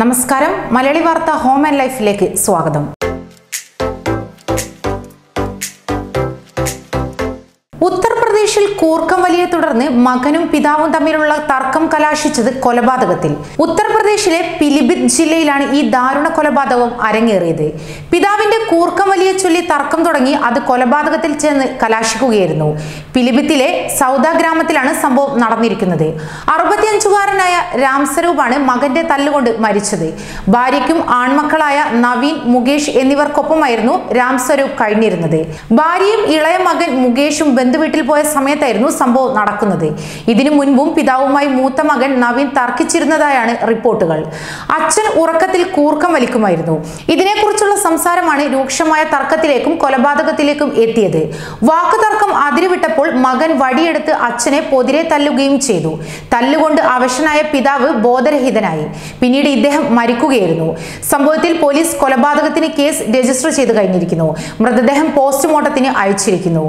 നമസ്കാരം മലയാളി വാർത്ത home and ലൈഫിലേക്ക് സ്വാഗതം. ഉത്തർപ്രദേശിൽ കൂർക്കം വലിയെ തുടർന്ന് മകനും പിതാവും തമ്മിലുള്ള തർക്കം കലാശിച്ചത് കൊലപാതകത്തിൽ. ഉത്തർപ്രദേശിലെ പിലിഭിത് ജില്ലയിലാണ് ഈ ദാരുണ കൊലപാതകം അരങ്ങേറിയത്. പിതാവിന്റെ കൂർക്കം വലിയെ ചൊല്ലി തർക്കം തുടങ്ങി അത് കൊലപാതകത്തിൽ ചെന്ന് കലാശിക്കുകയായിരുന്നു. പിലിഭിത്തിലെ സൗദ ഗ്രാമത്തിലാണ് സംഭവം നടന്നിരിക്കുന്നത്. 65-കാരനായ രാംസ്വരൂപാണ് മകന്റെ തല്ലുകൊണ്ട് മരിച്ചത്. ഭാര്യയ്ക്കും ആൺമക്കളായ നവീൻ, മുകേഷ് എന്നിവർക്കൊപ്പമായിരുന്നു രാംസ്വരൂപ് കഴിഞ്ഞിരുന്നത്. ഭാര്യയും ഇളയ മകൻ മുകേഷും ബന്ധുവീട്ടിൽ പോയ സമയത്തായിരുന്നു സംഭവം നടക്കുന്നത്. ഇതിനു മുൻപും പിതാവുമായി മൂത്ത മകൻ നവീൻ തർക്കിച്ചിരുന്നതായാണ് റിപ്പോർട്ടുകൾ. അച്ഛൻ ഉറക്കത്തിൽ കൂർക്കം വലിക്കുമായിരുന്നു. ഇതിനെക്കുറിച്ചുള്ള സംസാരമാണ് രൂക്ഷമായ തർക്കത്തിലേക്കും കൊലപാതകത്തിലേക്കും എത്തിയത്. വാക്കുതർക്കം അതിരുവിട്ടപ്പോൾ മകൻ വടിയെടുത്ത് അച്ഛനെ പൊതിരെ തല്ലുകയും ചെയ്തു. തല്ലുകൊണ്ട് അവശനായ പിതാവ് ബോധരഹിതനായി. പിന്നീട് ഇദ്ദേഹം മരിക്കുകയായിരുന്നു. സംഭവത്തിൽ പോലീസ് കൊലപാതകത്തിന് കേസ് രജിസ്റ്റർ ചെയ്ത് കഴിഞ്ഞിരിക്കുന്നു. മൃതദേഹം പോസ്റ്റ്മോർട്ടത്തിന് അയച്ചിരിക്കുന്നു.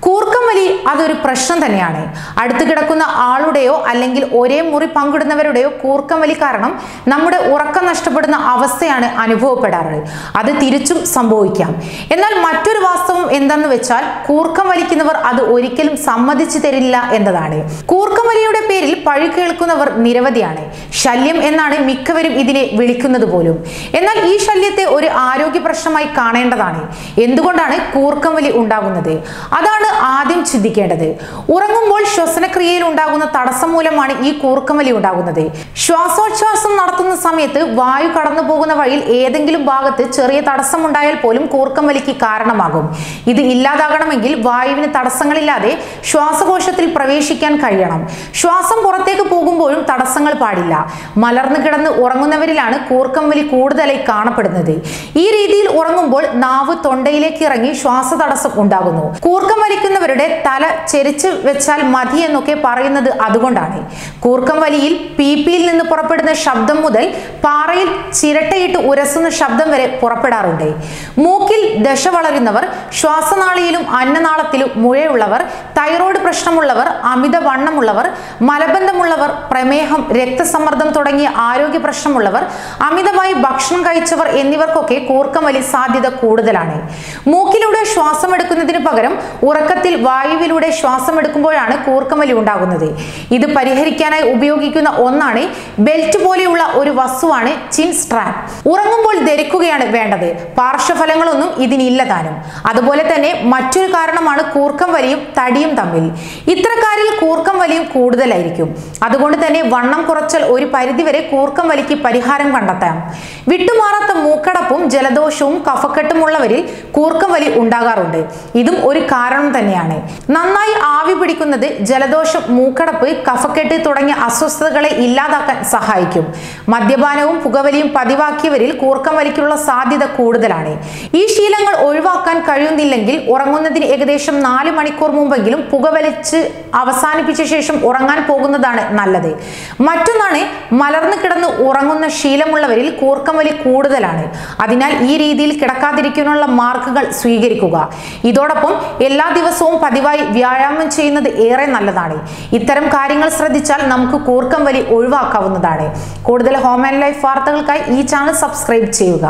കൂർക്കം വലി അതൊരു പ്രശ്നം തന്നെയാണ്. അടുത്ത് കിടക്കുന്ന ആളുടെയോ അല്ലെങ്കിൽ ഒരേ മുറി പങ്കിടുന്നവരുടെയോ കൂർക്കം വലി കാരണം നമ്മുടെ ഉറക്കം നഷ്ടപ്പെടുന്ന അവസ്ഥയാണ് അനുഭവപ്പെടാറ്. അത് തിരിച്ചും സംഭവിക്കാം. എന്നാൽ മറ്റൊരു വാസ്തവം എന്തെന്ന് വെച്ചാൽ കൂർക്കം വലിക്കുന്നവർ അത് ഒരിക്കലും സമ്മതിച്ചു തരില്ല എന്നതാണ്. കൂർക്കം വലിയുടെ പേരിൽ പഴി കേൾക്കുന്നവർ നിരവധിയാണ്. ശല്യം എന്നാണ് മിക്കവരും ഇതിനെ വിളിക്കുന്നത് പോലും. എന്നാൽ ഈ ശല്യത്തെ ഒരു ആരോഗ്യ പ്രശ്നമായി കാണേണ്ടതാണ്. എന്തുകൊണ്ടാണ് കൂർക്കം വലി ഉണ്ടാകുന്നത്? അതാണ് ആദ്യം ചിന്തിക്കേണ്ടത്. ഉറങ്ങുമ്പോൾ ശ്വസനക്രിയയിൽ ഉണ്ടാകുന്ന തടസ്സം മൂലമാണ് ഈ കൂർക്കം വലി ഉണ്ടാകുന്നത്. ശ്വാസോച്ഛ്വാസം നടത്തുന്ന സമയത്ത് വായു കടന്നു പോകുന്ന വഴിയിൽ ഏതെങ്കിലും ഭാഗത്ത് ചെറിയ തടസ്സം ഉണ്ടായാൽ പോലും കൂർക്കം വലിക്ക് കാരണമാകും. ഇത് ഇല്ലാതാകണമെങ്കിൽ വായുവിന് തടസ്സങ്ങളില്ലാതെ ശ്വാസകോശത്തിൽ പ്രവേശിക്കാൻ കഴിയണം. ശ്വാസം പുറത്തേക്ക് പോകുമ്പോഴും തടസ്സങ്ങൾ പാടില്ല. മലർന്നു കിടന്ന് ഉറങ്ങുന്നവരിലാണ് കൂർക്കം വലി കൂടുതലായി കാണപ്പെടുന്നത്. ഈ രീതിയിൽ ഉറങ്ങുമ്പോൾ നാവ് തൊണ്ടയിലേക്ക് ഇറങ്ങി ശ്വാസതടസ്സം ഉണ്ടാകുന്നു. കൂർക്കം വലിക്കുന്നവരുടെ തല ചെരിച്ച് വെച്ചാൽ മതി എന്നൊക്കെ പറയുന്നത് അതുകൊണ്ടാണ്. കൂർക്കം വലിയിൽ പീപ്പിയിൽ നിന്ന് പുറപ്പെടുന്ന ശബ്ദം മുതൽ പാറയിൽ ചിരട്ടയിട്ട് ഉരസുന്ന ശബ്ദം വരെ പുറപ്പെടാറുണ്ട്. മൂക്കിൽ ദശ വളരുന്നവർ, ശ്വാസനാളിയിലും അന്നനാളത്തിലും മുഴയുള്ളവർ, തൈറോയ്ഡ് പ്രശ്നമുള്ളവർ, അമിതവണ്ണമുള്ളവർ, മലബന്ധമുള്ളവർ, പ്രമേഹം, രക്തസമ്മർദ്ദം തുടങ്ങിയ ആരോഗ്യ പ്രശ്നമുള്ളവർ, അമിതമായി ഭക്ഷണം കഴിച്ചവർ എന്നിവർക്കൊക്കെ കൂർക്കം വലി സാധ്യത കൂടുതലാണ്. മൂക്കിലൂടെ ശ്വാസം എടുക്കുന്നതിന് പകരം ഉറക്കത്തിൽ വായുവിലൂടെ ശ്വാസം എടുക്കുമ്പോഴാണ് കൂർക്കം വലി ഉണ്ടാകുന്നത്. ഇത് പരിഹരിക്കാനായി ഉപയോഗിക്കുന്ന ഒന്നാണ് ബെൽറ്റ് പോലെയുള്ള ഒരു വസ്തുവാണ് ചിൻ സ്ട്രാപ്പ്. ഉറങ്ങുമ്പോൾ ധരിക്കുകയാണ് വേണ്ടത്. പാർശ്വഫലങ്ങളൊന്നും ഇതിനില്ല താനും. അതുപോലെ തന്നെ മറ്റൊരു കാരണമാണ് കൂർക്കം വലിയും തടിയും തമ്മിൽ. ഇത്തരക്കാരിൽ കൂർക്കം വലിയും കൂടുതലായിരിക്കും. അതുകൊണ്ട് തന്നെ വണ്ണം കുറച്ചാൽ ഒരു പരിധിവരെ കൂർക്കം വലിക്ക് പരിഹാരം കണ്ടെത്താം. വിട്ടുമാറാത്ത മൂക്കടപ്പും ജലദോഷവും കഫക്കെട്ടുമുള്ളവരിൽ കൂർക്കം വലി ഉണ്ടാകാറുണ്ട്. ഇതും ഒരു കാരണം തന്നെയാണ്. നന്നായി ആവി പിടിക്കുന്നത് ജലദോഷം, മൂക്കടപ്പ്, കഫക്കെട്ട് തുടങ്ങിയ അസ്വസ്ഥതകളെ ഇല്ലാതാക്കാൻ സഹായിക്കും. മദ്യപാനവും പുകവലിയും പതിവാക്കിയവരിൽ കൂർക്കം വലിക്കുള്ള സാധ്യത കൂടുതലാണ്. ഈ ശീലങ്ങൾ ഒഴിവാക്കാൻ കഴിയുന്നില്ലെങ്കിൽ ഉറങ്ങുന്നതിന് ഏകദേശം 4 മണിക്കൂർ മുമ്പെങ്കിലും പുകവലിച്ച് അവസാനിപ്പിച്ച ശേഷം ഉറങ്ങാൻ പോകുന്നതാണ് നല്ലത്. മറ്റൊന്നാണ് മലർന്നു കിടന്ന് ഉറങ്ങുന്ന ശീലമുള്ളവരിൽ കൂർക്കം വലി കൂടുതലാണ്. അതിനാൽ ഈ രീതിയിൽ കിടക്കാതിരിക്കാനുള്ള മാർഗങ്ങൾ സ്വീകരിക്കുക. ഇതോടൊപ്പം എല്ലാ ദിവസവും പതിവായി വ്യായാമം ചെയ്യുന്നത് ഏറെ നല്ലതാണ്. ഇത്തരം കാര്യങ്ങൾ ശ്രദ്ധിച്ചാൽ നമുക്ക് കൂർക്കം വലി ഒഴിവാക്കാവുന്നതാണ്. കൂടുതൽ ഹോം ആൻഡ് ലൈഫ് വാർത്തകൾക്കായി ഈ ചാനൽ സബ്സ്ക്രൈബ് ചെയ്യുക.